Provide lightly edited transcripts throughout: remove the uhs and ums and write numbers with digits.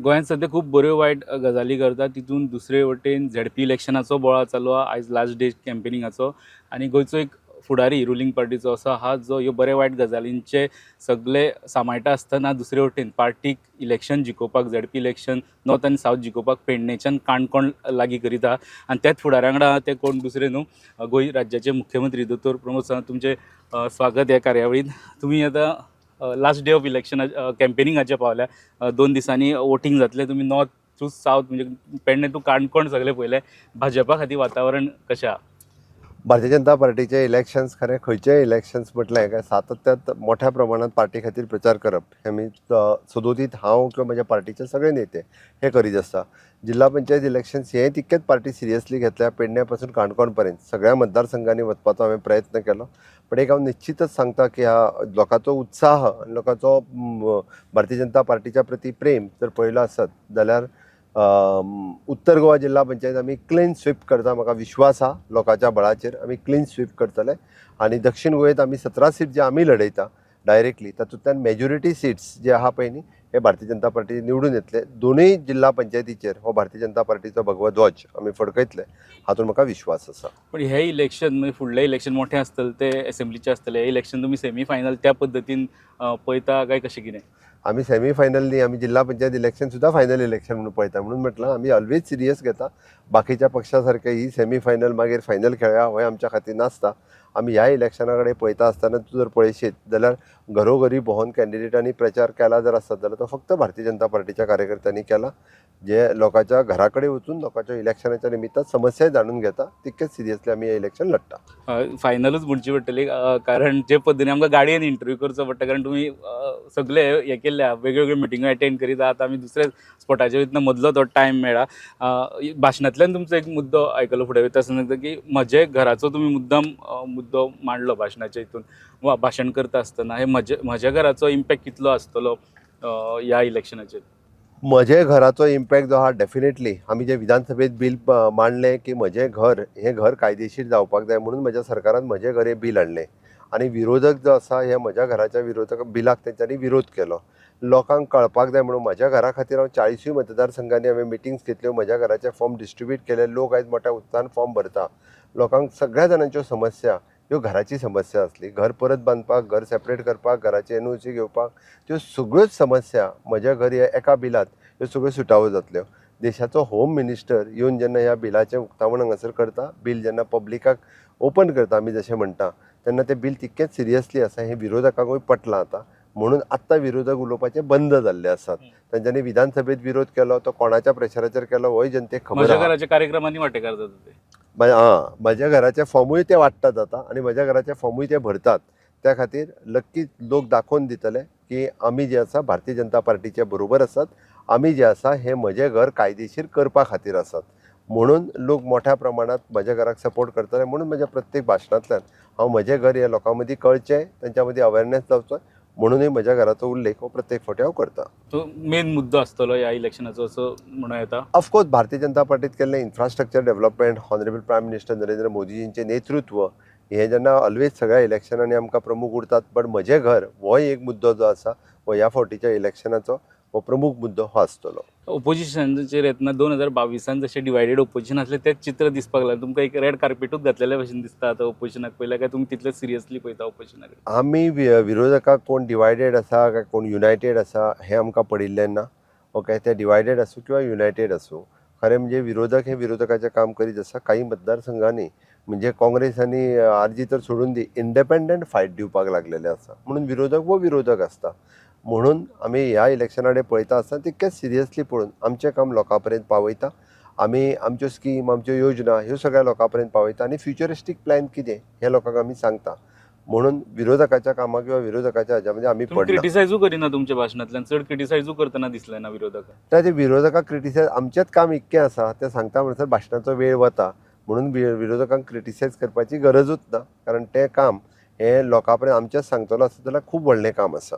गोंयांत सध्या खूब बऱ्यो वायट गजाली करता. तितून दुसरे वटेन झेडपी इलेक्शनाचो बोळा चालू आहा. आयज लास्ट डे कॅम्पेनिंगाचो आनी गोंयचो एक फुडारी रुलींग पार्टीचो असो आहा जो ह्यो बऱ्या वायट गजालींचे सगळे सांबाळटा आसतना दुसरे वटेन पार्टीक इलेक्शन जिखोवपाक झेडपी इलेक्शन नॉर्थ आनी सावथ जिखोवपाक पेडणेच्यान काणकोण लागीं करीत आहा. आनी त्याच फुडाऱ्या वांगडा ते कोण दुसरे न्हू गोंय राज्याचे मुख्यमंत्री दोतोर प्रमोद सावंत. तुमचे स्वागत ह्या कार्यावळींत. तुमी आतां लास्ट डे ऑफ इलेक्शन कॅम्पेनिंगाचे पावल्या. 2 दिसांनी वोटींग जातलें. तुमी नॉर्थ टू सावथ म्हणजे पेडणे टू काणकोण सगळे पयले. भाजपा खातीर वातावरण कशें आहा? भारतीय जनता पार्टीचे इलेक्शन्स खरें खंयचेय इलेक्शन्स म्हटलें काय सातत्यात मोठ्या प्रमाणात पार्टी खातीर प्रचार करप हे मी सदोदीत हांव किंवा म्हज्या पार्टीचे सगळे नेते हे करीत आसता. जिल्हा पंचायत इलेक्शन्स हे तितकेच पार्टी सिरियसली घेतल्या. पेडण्या पासून काणकोण पर्यंत सगळ्या मतदारसंघांनी वचपाचो हांवें प्रयत्न केलो. पण एक हांव निश्चितच सांगता की ह्या लोकांचो उत्साह आनी लोकांचो भारतीय जनता पार्टीच्या प्रती प्रेम जर पळयलो आसत जाल्यार उत्तर गोवा जिल्हा पंचायत आमी क्लीन स्वीप करता. म्हाका विश्वास आहा लोकांच्या बळाचेर आमी क्लीन स्वीप करतले. आनी दक्षिण गोंयेंत आमी 17 सीट जे आमी लढयता डायरेक्टली तातूंतल्यान मेजॉरिटी सीट्स जे आहा पळय न्ही हे भारतीय जनता पार्टी निवडून येतले. दोनूय जिल्हा पंचायतीचेर हो भारतीय जनता पार्टीचो भगवो ध्वज आमी फडकयतले हातूंत म्हाका विश्वास आसा. पण हे इलेक्शन म्हणजे फुडलें इलेक्शन मोठें आसतलें ते एसेंब्लीचें आसतलें. हे इलेक्शन तुमी सेमी फायनल त्या पद्दतीन पळयता काय कशें कितें? आमी सेमी फायनल न्ही, आमी जिल्हा पंचायत इलेक्शन सुद्धा फायनल इलेक्शन म्हणून पळयता. म्हणून म्हटलं आमी ऑलवेज सिरियस घेता. बाकीच्या पक्षा सारके ही सेमी फायनल मागीर फायनल खेळया हो आमच्या खातीर नासता. आमी ह्या इलेक्शना कडेन पळयता आसतना तूं जर पळयशीत जाल्यार घरोघरी भोंवन कॅन्डिडेटांनी प्रचार केला जर आसत जाल्यार तो फक्त भारतीय जनता पार्टीच्या कार्यकर्त्यांनी केला. जे लोकांच्या घरा कडेन वचून लोकांच्या इलेक्शनाच्या निमित्तान समस्या जाणून घेता तितकेच सिरियसली आमी हे इलेक्शन लढटा. फायनलूच म्हणची पडटली कारण जे पद्दतीन आमकां गाडयेन इंटरव्यू करचो पडटा. कारण तुमी सगळे हे केल्ले आहा, वेगवेगळ्यो मिटिंगो अटेंड करीत आहात. आमी दुसरे स्पॉटाचेर वयतना मदलो तो टायम मेळ्ळा. भाशणांतल्यान तुमचो एक मुद्दो आयकलो फुडें वयता आसतना की म्हजे घराचो तुमी मुद्दो मांडलो भाशणाच्या हितून वा भाशण करता आसतना. हे म्हज्या घराचो इम्पॅक्ट कितलो आसतलो ह्या इलेक्शनाचेर? म्हजे घराचो इम्पॅक्ट जो आहा डेफिनेटली आमी जे विधानसभेत बील मांडलें की म्हजें घर हें घर कायदेशीर जावपाक जाय म्हणून म्हज्या सरकारान म्हजें घर हें बील हाडलें. आनी विरोधक जो आसा हे म्हज्या घराच्या विरोधक बिलाक तेंच्यांनी विरोध केलो. लोकांक कळपाक जाय म्हणून म्हज्या घरा खातीर हांव 40 मतदारसंघांनी हांवें मिटिंग्स घेतल्यो. म्हज्या घराचे फॉर्म डिस्ट्रिब्यूट केले. लोक आयज मोठ्या उत्साहान फॉर्म भरता. लोकांक सगळ्या जाणांच्यो समस्या ह्यो घराची समस्या आसली. घर परत बांदपाक, घर सेपरेट करपाक, घराची एनओसी घेवपाक त्यो सगळ्योच समस्या म्हज्या घर ह्या एका बिलात ह्यो सगळ्यो सुटावो जातल्यो. देशाचो होम मिनिस्टर येवन जेन्ना ह्या बिलाचें उक्तावण हांगासर करता, बील जेन्ना पब्लिकाक ओपन करता आमी जशें म्हणटा तेन्ना तें बील तितकेंच सिरियसली आसा. हें विरोधकांकूय पटलां आतां. म्हणून आत्तां विरोधक उलोवपाचे बंद जाल्ले आसात. तांच्यांनी विधानसभेत विरोध केलो तो कोणाच्या प्रेशराचेर केलो होय जनतेक खबर म्हज्या आहा. घराच्या कार्यक्रमांनी वांटेकार जाता ते. म्हज्या घराचे फॉर्मूय ते वाडटात आतां आनी म्हज्या घराचे फॉर्मूय ते भरतात. त्या खातीर नक्कीच लोक दाखोवन दितले की आमी जे आसा भारतीय जनता पार्टीचे बरोबर आसात. आमी जे आसा हें म्हजें घर कायदेशीर करपा खातीर आसात. म्हणून लोक मोठ्या प्रमाणात म्हज्या घराक सपोर्ट करतले. म्हणून म्हज्या प्रत्येक भाशणांतल्यान हांव म्हजें घर हे लोकां मदीं कळचें, तेंच्या मदीं अवेरनेस जावचो म्हणूनय म्हज्या घराचो उल्लेख हो प्रत्येक फावटी हांव करता. तो मेन मुद्दो आसतलो ह्या इलेक्शनाचो असो म्हणूं येता. ऑफकोर्स भारतीय जनता पार्टीत केल्लें infrastructure development honourable prime minister Narendra मोदीजींचें नेतृत्व हे जेन्ना ऑलवेज सगळ्या इलेक्शनांनी आमकां प्रमुख उरतात. पण म्हजें घर हो एक मुद्दो जो आसा हो ह्या फावटीच्या इलेक्शनाचो हो प्रमुख मुद्दो हो आसतलो. ओपोजिशनाचेर येतना 2022 जशें डिवायडेड ओपोजिशन आसलें तेंच चित्र दिसपाक लागलें. तुमकां एक रेड कार्पेटूच घातलेल्या भशेन दिसता आतां ओपोजिशनाक पयल्या काय तुमी तितलें सिरियसली पळयता ओपोजिशनाक? आमी विरोधकाक कोण डिवायडेड आसा काय कोण युनायटेड आसा हें आमकां पडिल्लें ना. ओके, ते डिवायडेड आसूं किंवा युनायटेड आसूं, खरें म्हणजे विरोधक हे विरोधकाचें काम करीत आसा. काही मतदारसंघांनी म्हणजे काँग्रेस आनी आरजी तर सोडून दी इंडिपेंडंट फायट दिवपाक लागलेले आसा. म्हणून विरोधक वो विरोधक आसता. म्हणून आमी ह्या इलेक्शना कडेन पळयता आसतना तितकेंच सिरियसली पळोवन आमचें काम लोकां पर्यंत पावयता. आमी आमच्यो स्कीम आमच्यो योजना ह्यो सगळ्या लोकां पर्यंत पावयता आनी फ्युचरिस्टीक प्लॅन कितें हें लोकांक आमी सांगता. म्हणून विरोधकाच्या कामां किंवा विरोधकाच्या हाज्या मध्ये आमी पडना. क्रिटिसायजूय करिना तुमच्या भाशणांतल्यान? चड क्रिटिसायजूय करतना दिसलें ना विरोधकाक? ते विरोधकाक क्रिटिसायज आमचेंच काम इतकें आसा तें सांगता म्हणसर भाशणाचो वेळ वता. म्हणून विरोधकांक क्रिटिसायज करपाची गरजूच ना. कारण तें काम हें लोकां पर्यंत आमचेंच सांगतलो आसत जाल्यार खूब व्हडलें काम आसा.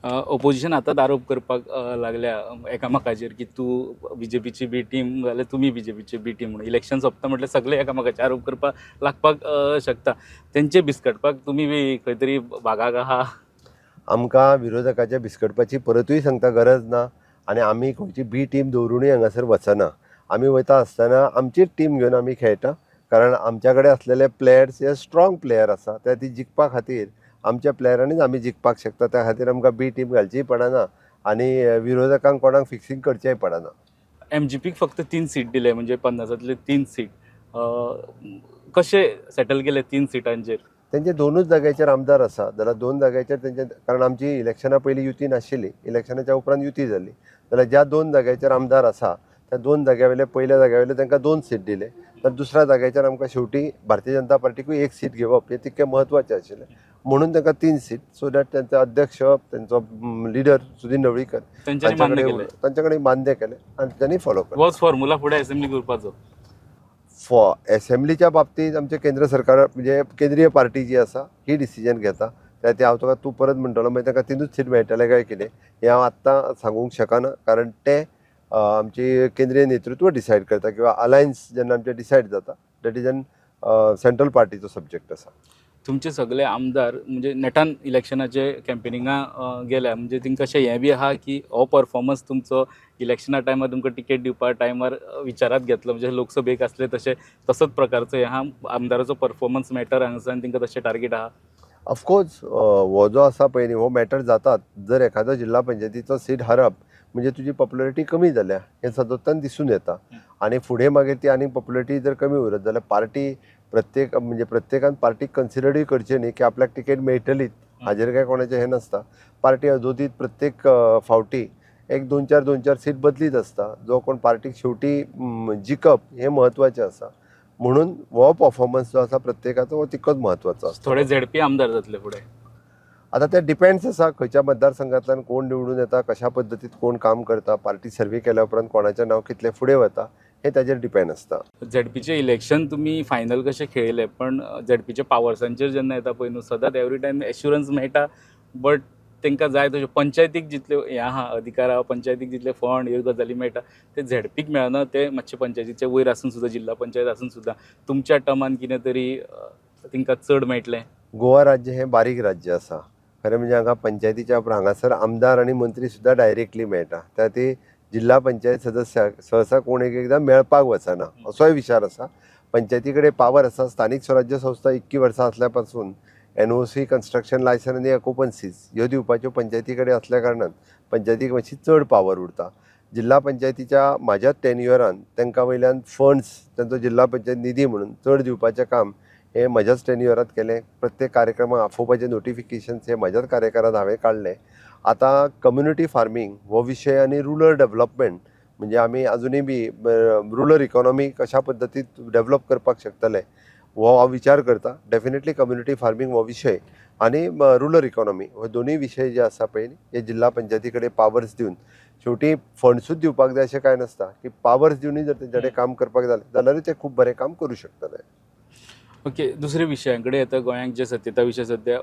ओपोजिशन आतांच आरोप करपाक लागल्या एकामेकाचेर की तूं बीजेपीची बी टीम जाल्यार तुमी बीजेपीची बी टीम म्हणून. इलेक्शन सोंपता म्हटल्यार सगळे एकामेकाचे आरोप करपाक लागपाक शकता. तेंचे भिस्कटपाक तुमी बी खंय तरी भागाक आहा? आमकां विरोधकाच्या भिस्कटपाची परतूय सांगता गरज ना. आनी आमी खंयची बी टीम दवरूनय हांगासर वचना. आमी वयता आसतना आमचीच टीम घेवन आमी खेळटा, कारण आमच्या कडेन असलेले प्लेयर्स हे स्ट्रॉंग प्लेयर आसा. ते ती जिखपा खातीर आमच्या प्लेयरांनीच आमी जिखपाक शकता. त्या खातीर आमकां बी टीम घालचीय पडना आनी विरोधकांक कोणाक फिक्सिंग करचेंय पडना. MGPक फक्त 3 सीट दिले, म्हणजे 50तले 3 सीट. कशे सेटल केले 3 सिटांचेर? तेंचे 2च जाग्याचेर आमदार आसा जाल्यार 2 जाग्याचेर तेंचे, कारण आमची इलेक्शना पयलीं युती नाशिल्ली, इलेक्शनाच्या उपरांत युती जाली, जाल्यार ज्या 2 जाग्याचेर आमदार आसा त्या 2 जाग्या वयले पयल्या जाग्या वयले तांकां 2 सीट दिले. तर दुसऱ्या जाग्याचेर आमकां शेवटी भारतीय जनता पार्टीकूय 1 सीट घेवप हे तितकें म्हत्वाचें आशिल्लें, म्हणून तांकां 3 सीट, सो दॅट त्यांचो अध्यक्ष, त्यांचो लिडर सुदीन ढवळीकर तांचे कडेन मान्य केले आनी त्यांनी फॉलो केले. होच फॉर्म्युला फुडें असेंब्ली करपाचो. असेंब्लीच्या बाबतींत आमचे केंद्र सरकार, म्हणजे केंद्रीय पार्टी जी आसा ही डिसिजन घेता. ते हांव तुका तूं परत म्हणटलो मागीर तांकां 3च सीट मेळटले काय कितें हें हांव आत्तां सांगूंक शकना, कारण ते आमची केंद्रीय नेतृत्व डिसायड करता, किंवा अलायन्स जेन्ना आमचे डिसायड जाता दॅट इज एन सेंट्रल पार्टीचो सब्जेक्ट आसा. तुमचे सगळे आमदार म्हणजे नेटान इलेक्शनाचे कॅम्पेनिंगा गेल्या, म्हणजे तांकां अशें हें बी आहा की हो परफॉर्मन्स तुमचो इलेक्शना टायमार तुमकां टिकेट दिवपा टायमार विचारात घेतलो, म्हणजे लोकसभेक आसले तसोच प्रकारचो हे आहा, आमदाराचो परफॉर्मन्स मॅटर हांगासान तांकां तशें टार्गेट आहा? ऑफकोर्स हो जो आसा पळय हो मॅटर जातात. जर एखादो जिल्हा पंचायतीचो सीट हारप म्हणजे तुजी पॉप्युलरिटी कमी जाल्या हें सततच्यान दिसून येता. आनी फुडें मागीर ती आनी पॉप्युलरिटी जर कमी उरत जाल्यार पार्टी प्रत्येकान पार्टीक कन्सिडरूय करचें न्ही की आपल्याक तिकेट मेळटलीच, हाजेर काय कोणाचें हें नसता. पार्टी अजोदीत प्रत्येक फावटी एक 2-4 सीट बदलीत आसता. जो कोण पार्टीक शेवटी जिखप हें म्हत्वाचें आसा, म्हणून हो परफॉर्मन्स जो आसा प्रत्येकाचो हो तितकोच म्हत्वाचो आसता. थोडे झेडपी आमदार जातले फुडें. आता ते डिपेंड्स आसा खंयच्या मतदारसंघांतल्यान कोण निवडून येता, कशा पद्दतीत कोण काम करता, पार्टी सर्वे केल्या उपरांत कोणाचें नांव कितलें फुडें वता हें ताजेर डिपेंड आसता. झेडपीचे इलेक्शन तुमी फायनल कशें खेळिल्ले, पण झेडपीच्या पावर्सांचेर जेन्ना येता पळय न्हू, सदांच एवरी टायम एश्युरन्स मेळटा, बट तांकां जाय तशें पंचायतीक जितले हें आहा अधिकार आहा, पंचायतीक जितले फंड ह्यो गजाली मेळटा ते झेडपीक मेळना. ते मातशे पंचायतीचे वयर आसून सुद्दां, जिल्हा पंचायत आसून सुद्दां तुमच्या टर्मान कितें तरी तांकां चड मेळटलें? गोवा राज्य हें बारीक राज्य आसा. खरें म्हणजे हांगा पंचायतीच्या उपरांत हांगासर आमदार आनी मंत्री सुद्दां डायरेक्टली मेळटा. त्या ती जिल्हा पंचायत सदस्याक सहसा कोण एकदां मेळपाक वचना असोय विचार आसा. पंचायती कडेन पावर आसा. स्थानीक स्वराज्य संस्था 21 वर्सां असल्या पासून NOC, कन्स्ट्रक्शन लायसन आनी ऑक्युपन्सीज ह्यो दिवपाच्यो पंचायती कडेन असल्या कारणान पंचायतीक मातशी चड पावर उरता. जिल्हा पंचायतीच्या म्हाज्याच टेन्युअरान तांकां वयल्यान फंड्स, तांचो जिल्हा पंचायत निधी म्हणून चड दिवपाचें काम हे म्हज्याच टेन्युअरांत केलें. प्रत्येक कार्यक्रमाक आफोवपाचे नोटिफिकेशन्स हे म्हज्याच कार्यकाळांत हांवें काडले. आतां कम्युनिटी फार्मींग हो विशय आनी रुरल डेव्हलपमेंट, म्हणजे आमी अजुनूय बी रुरल इकॉनॉमी कशा पद्दतीत डेव्हलप करपाक शकतले हो हांव विचार करता. डेफिनेटली कम्युनिटी फार्मींग हो विशय आनी रुरल इकॉनॉमी हो दोनूय विशय जे आसा पळय हे जिल्हा पंचायती कडेन पावर्स दिवन, शेवटी फंड्सूच दिवपाक जाय अशें कांय नसता, की पावर्स दिवनूय जर तेंचे कडेन काम करपाक जालें जाल्यारूच ते खूब बरें काम करूं शकतले. ओके, दुसरे विशयां कडेन येता. गोंयांत जे सत्यता विशय सध्या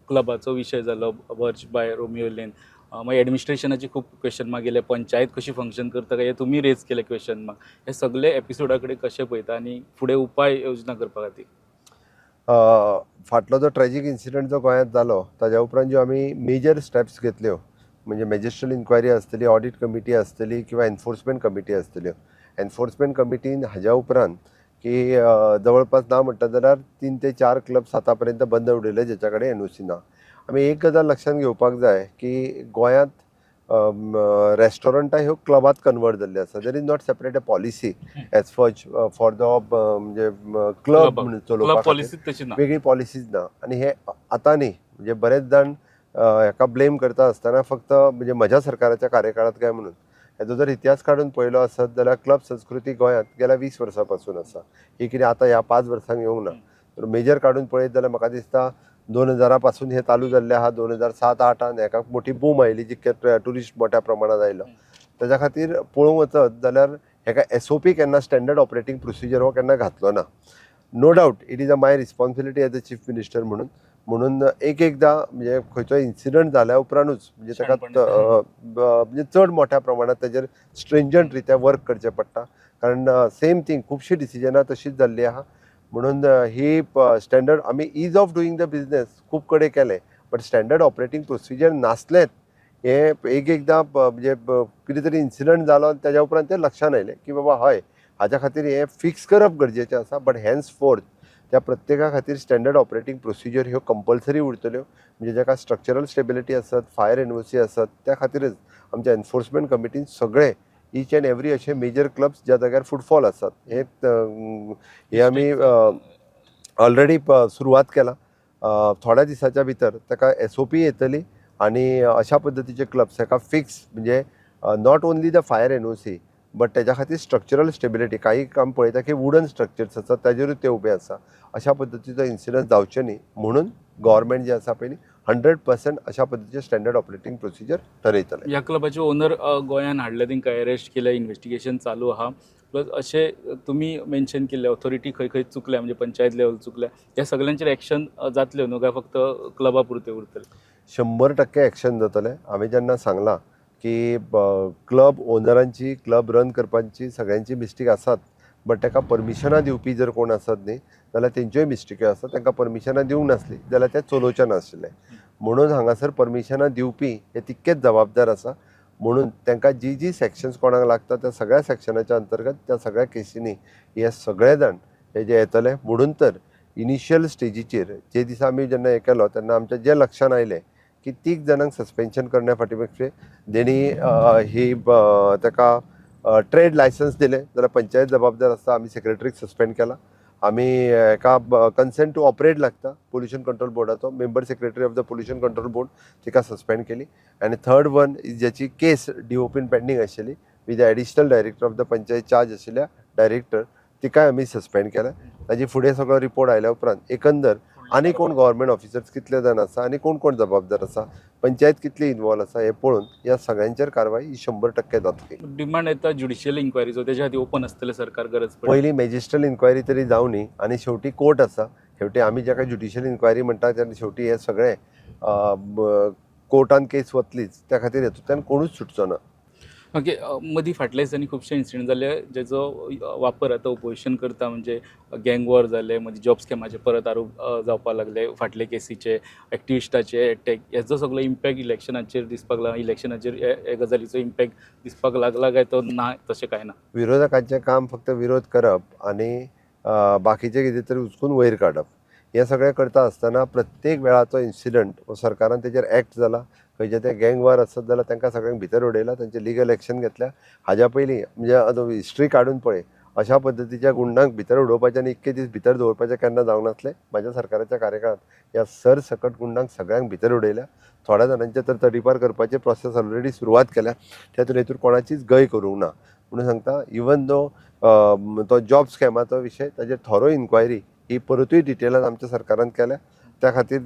क्लबाचो विशय जालो, वर्च बाय रोमियो लेन, मागीर एडमिनिस्ट्रेशनाची खूब क्वेश्चन मार्क गेले, पंचायत कशी फंक्शन करता काय हे तुमी रेज केले क्वेश्चन मार्क. हे सगळे एपिसोडा कडेन कशें पळयता आनी फुडें उपाय योजना करपा खातीर? फाटलो जो ट्रॅजीक इन्सिडंट जो गोंयांत जालो ताज्या उपरांत ज्यो आमी मेजर स्टेप्स घेतल्यो, म्हणजे मॅजिस्ट्रल इन्क्वायरी आसतली, ऑडिट कमिटी आसतली किंवा एनफोर्समेंट कमिटी आसतल्यो. एनफोर्समेंट कमिटीन हाज्या उपरांत की जवळपास ना म्हणटा जाल्यार 3 ते 4 क्लब्स आतां पर्यंत बंद उडयले जेच्या कडेन NOC ना. आमी एक गजाल लक्षांत घेवपाक जाय की गोंयांत रेस्टॉरंटां ह्यो क्लबांत कन्वर्ट जाल्ले आसा. There is not separate a policy as such for the म्हणजे क्लब म्हणून चलोवपाक वेगळी पॉलिसीज ना. आनी हे आतां न्ही, म्हणजे बरेच जाण हेका ब्लेम करता आसतना फक्त म्हणजे म्हज्या सरकाराच्या कार्यकाळांत काय म्हणून, हेजो जर इतिहास काडून पळयलो आसत जाल्यार क्लब संस्कृती गोंयांत गेल्या 20 वर्सां पासून आसा. ही कितें आतां ह्या 5 वर्सांक येवंक ना. तर मेजर काडून पळयत जाल्यार म्हाका दिसता 2000 पासून हे चालू जाल्लें आहा. 2007-08 हेका मोठी बूम आयली, जितके ट्युरिस्ट मोठ्या प्रमाणात आयलो. तेज्या खातीर पळोवंक वचत जाल्यार हेका SOP केन्ना स्टँडर्ड ऑपरेटींग प्रोसिजर हो केन्ना घातलो ना. No doubt it is a my responsibility as a chief minister म्हणून एकदां म्हणजे खंयचो इन्सिडंट जाल्या उपरांतूच म्हणजे ताका म्हणजे चड मोठ्या प्रमाणात तेजेर स्ट्रेंजंट रित्या वर्क करचें पडटा. कारण सेम थिंग खुबशीं डिसिजनां तशीच जाल्लीं आहा. म्हणून ही स्टँडर्ड आमी is of doing the business खूब कडेन केले, बट स्टँडर्ड ऑपरेटींग प्रोसिजर नासलेंत हे एकदां म्हणजे कितें तरी इन्सिडंट जालो आनी तेज्या उपरांत तें लक्षांत आयलें की बाबा हय हाज्या खातीर हें फिक्स करप गरजेचें आसा. बट हॅन्स फोर्थ त्या प्रत्येका खातीर स्टँडर्ड ऑपरेटींग प्रोसिजर ह्यो कंपल्सरी उरतल्यो. म्हणजे जाका स्ट्रक्चरल स्टेबिलिटी आसत, फायर एनओसी आसत, त्या खातीरच आमच्या एनफोर्समेंट कमिटीन सगळे ईच एंड एवरी अशे मेजर क्लब्स ज्या जाग्यार फुटफॉल आसात हे आमी ऑलरेडी सुरवात केला. थोड्या दिसाच्या भितर ताका SOP येतली आणि अशा पद्दतीचे क्लब्स हाका फिक्स म्हणजे not only the fire NOC but त्याच्या खातीर स्ट्रक्चरल स्टेबिलिटी काही काम पळयता की वुडन स्ट्रक्चर्स आसात ताजेरूच ते उबे आसा. अशा पद्दतीचो इन्सिडंट जावचे न्ही म्हणून गव्हर्मेंट जे आसा पळय 100% अशा पद्दतीचे स्टँडर्ड ऑपरेटींग प्रोसिजर ठरयतले. ह्या क्लबाचे ओनर गोंयान हाडले, तांकां अरेस्ट केल्या, इन्व्हेस्टिगेशन चालू आहा. प्लस अशे तुमी मेन्शन केल्ले ऑथॉरिटी खंय खंय चुकल्या, म्हणजे पंचायत लेवल चुकल्या, ह्या सगळ्यांचेर एक्शन जातल्यो न्हू काय फक्त क्लबा पुरते उरतले? 100% एक्शन जातले. हांवें जेन्ना सांगलां की क्लब ओनरांची क्लब रन करपाची सगळ्यांची मिस्टेक आसात बट ताका परमिशनां दिवपी जर कोण आसत न्ही जाल्यार तेंच्योय मिस्टेक्यो आसात. तांकां परमिशनां दिवंक नासली जाल्यार ते चलोवचे नाशिल्ले. म्हणून हांगासर परमिशनां दिवपी हे तितकेच जबाबदार आसा. म्हणून तांकां जी सेक्शन्स कोणाक लागता त्या सगळ्या सेक्शनाच्या अंतर्गत त्या सगळ्या केसींनी हे सगळे जाण हे जे येतले. म्हणून तर इनिशियल स्टेजीचेर जे दिसा आमी जेन्ना हे केलो तेन्ना आमच्या जे लक्षांत आयलें की 30 जाणांक सस्पेन्शन करण्या फाटीमागचे तेणी ही ताका ट्रेड लायसन्स दिलें जाल्यार पंचायत जबाबदार आसता. आमी सेक्रेटरीक सस्पेंड केला. आमी एका कन्सेंट टू ऑपरेट लागता पोल्युशन कंट्रोल बोर्डाचो member secretary of the pollution control board तिका सस्पेंड केली. आनी थर्ड वन ज्याची केस DOPन पेंडींग आशिल्ली with the additional director of the panchayat charge आशिल्ल्या डायरेक्टर तिकाय आमी सस्पेंड केला. ताजी फुडें सगळो रिपोर्ट आयल्या उपरांत एकंदर आनी कोण गव्हर्मेंट ऑफिसर्स कितले जाण आसा आनी कोण कोण जबाबदार आसा पंचायत कितली इन्वॉल्व आसा हे पळोवन ह्या सगळ्यांचेर कारवाई ही 100% जातली. डिमांड येता ज्युडिशियल इन्क्वायरीचो, तेच्या खातीर ओपन आसतले सरकार गरज पडली? पहिली मॅजिस्ट्रल इन्क्वायरी तरी जावनी आनी शेवटी कोर्ट आसा. शेवटी आमी जाका ज्युडिशियल इन्क्वायरी म्हणटा तेन्ना शेवटी हे सगळे कोर्टान केस वतलीच. त्या खातीर हेतूंतल्यान कोणूच सुटचो ना. ओके. मदीं फाटल्या दिसांनी खुबशे इन्सिडंट जाले जेचो वापर आतां ओपोजिशन करता, म्हणजे गँग वॉर जाले, म्हणजे जॉब स्कॅमाचे परत आरोप जावपाक लागले, फाटले केसीचे एक्टिविस्टाचे अटॅक, हेचो सगळो इम्पॅक्ट इलेक्शनाचेर दिसपाक लागला. इलेक्शनाचेर हे गजालीचो इम्पॅक्ट दिसपाक लागला काय तो ना तशें कांय ना? विरोधकांचें काम फक्त विरोध करप आनी बाकीचे कितें तरी उचकून वयर काडप हें सगळें करता आसतना प्रत्येक वेळाचो इन्सिडंट सरकारान तेजेर एक्ट जाला. खंयचे ते गँग वॉर आसत जाल्यार तांकां सगळ्यांक भितर उडयला, तांचे लिगल एक्शन घेतल्या. हाज्या पयलीं म्हणजे आतां हिस्ट्री काडून पळय अशा पद्दतीच्या गुंडांक भितर उडोवपाचें आनी इतके दीस भितर दवरपाचें केन्ना जावंक नासलें. म्हाज्या सरकाराच्या कार्यकाळांत ह्या सरसकट गुंडांक सगळ्यांक भितर उडयल्या. थोड्या जाणांचे तर तडीपार करपाची प्रोसेस ऑलरेडी सुरवात केल्या. त्या तर हेतून कोणाचीच गय करूंक ना म्हणून सांगता. इवन दो तो जॉब स्कॅमाचो विशय ताजेर थोरो इन्क्वायरी ही परतूय डिटेलान आमच्या सरकारान केल्या. त्या खातीर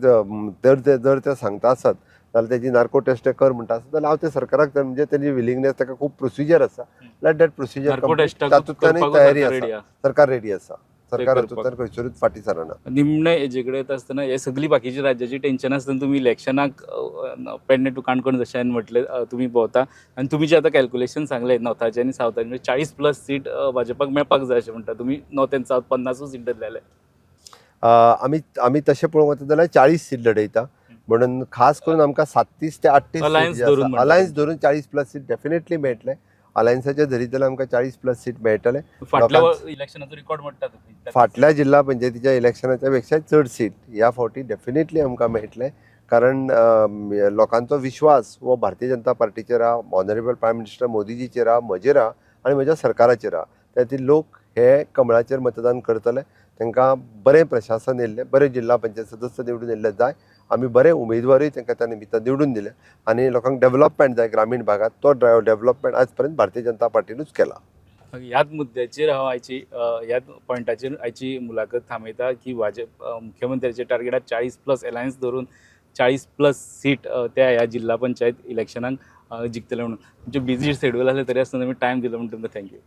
जर ते सांगता आसत जाल्यार तेजी नार्को टेस्ट कर म्हणटा आसत जाल्यार हांव ते सरकाराक म्हणजे तेजी विलिंगनेस ताका खूब प्रोसिजर आसा. लेट दॅट प्रोसिजर तातूंतल्यानय तयारी आसा. सरकार रेडी आसा. सरकार हातूंतल्यान खंयसरूच फाटी सरना. निमणे हेजे कडेन येता आसतना हे सगळी बाकीची राज्याची टेन्शन आसतना तुमी इलेक्शनाक पेडणे टू काणकोण जशें हांवें म्हटलें तुमी भोंवता आनी तुमी जे आतां कॅल्क्युलेशन सांगलें नॉर्थाचें आनी सावथाचें म्हणजे 40+ सीट भाजपाक मेळपाक जाय अशें म्हणटा तुमी. नॉर्थ एंड सावथ 50 सीट धरलेले. आमी तशें पळोवंक वता जाल्यार 40 सीट लढयता. म्हणून खास करून आमकां 37 ते 38 अलायन्स धरून 40+ सीट डेफिनेटली मेळटले. अलायन्साचे धरीत जाल्यार आमकां 40+ सीट मेळटले. फाटल्या इलेक्शनाचो रिकॉर्ड म्हणटा तुमी फाटल्या जिल्हा पंचायतीच्या इलेक्शनाच्या पेक्षा चड सीट ह्या फावटी डेफिनेटली आमकां मेळटले. कारण लोकांचो विश्वास हो भारतीय जनता पार्टीचेर आहा, ऑनरेबल प्रायम मिनिस्टर मोदीजीचेर आहा, म्हजेर आहा आनी म्हज्या सरकाराचेर आहा. त्यातील लोक हे कमळाचेर मतदान करतले. तांकां बरें प्रशासन येयल्लें, बरे जिल्हा पंचायत सदस्य निवडून येयल्ले जाय. आमी बरे उमेदवारूय तांकां त्या निमित्तान निवडून दिले आनी लोकांक डेव्हलपमेंट जाय ग्रामीण भागात. तो डेव्हलपमेंट आज पर्यंत भारतीय जनता पार्टीनूच केला. ह्याच मुद्द्याचेर हांव ह्याच पॉयंटाचेर आयची मुलाखत थांबयता की मुख्यमंत्र्याचे टार्गेटात 40+ अलायन्स धरून 40+ सीट त्या ह्या जिल्हा पंचायत इलेक्शनाक जिखतले म्हणून. तुमचे बिझी शेड्यूल आसले तरी आसतना तुमी टायम दिलो म्हणून तुमकां थँक्यू.